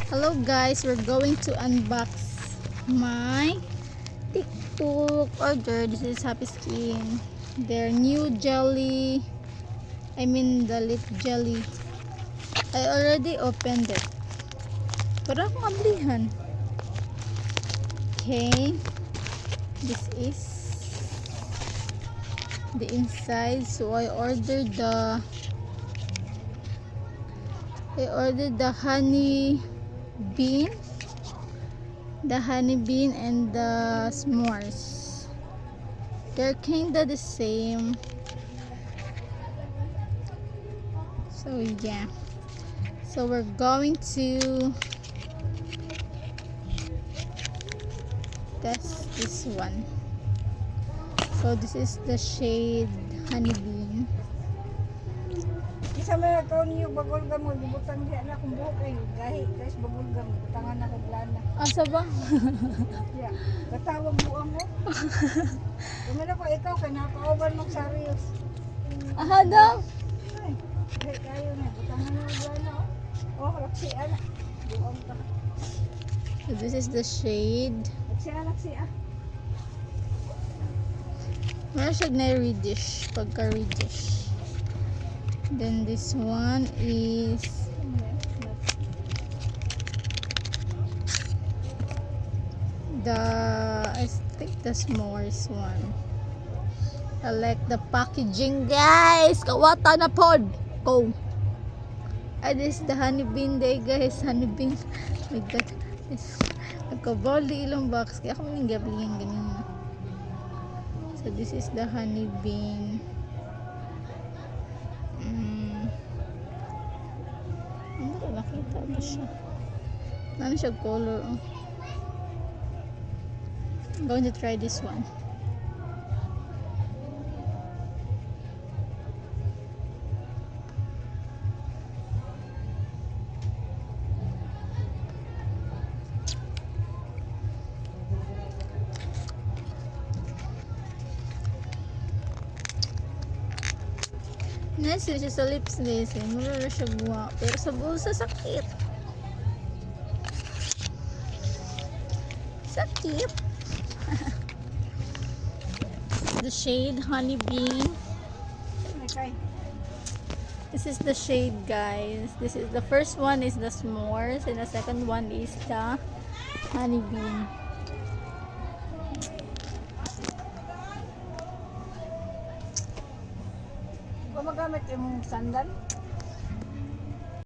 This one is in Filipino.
Hello guys, we're going to unbox my TikTok order. This is Happy Skin. Their new jelly. The lip jelly. I already opened it. Para akong ablihan. Okay. This is the inside. So I ordered the honey bean, and the s'mores. They're kinda the same. So yeah, so we're going to test this one. So this is the shade honey bean. Isa may account niyo bagol gamo gibutang diha na akong buhok kay gahi guys bagol gamo butangan ako blana. Asa ba? Yeah, katawag buang mo. Kumala ko ikaw kay napauban mo serious. Aha daw. Ay, kayo na butangan mo blana. Oh, laksi ana. Buang ka. So this is the shade. Laksi. Wala siya na reddish, pagka reddish. Then this one is I think the s'mores one. I like the packaging, guys. Kawata na pod. Go. This is the honey bean day, guys. Honey bean. Oh my god. Nagkabali ilang box. Kaya ako maninggablihan ganyan. So this is the honey bean. Nakita ba siya? Ano siya color? Oh. I'm going to try this one. Nice siya sa lips, guys. Mura na siya buha. Pero sa bulsa, sakit. Sakit. The shade honey bean. This is the shade, guys. The first one is the s'mores, and the second one is the honey bean. Gumagamit yung sandal.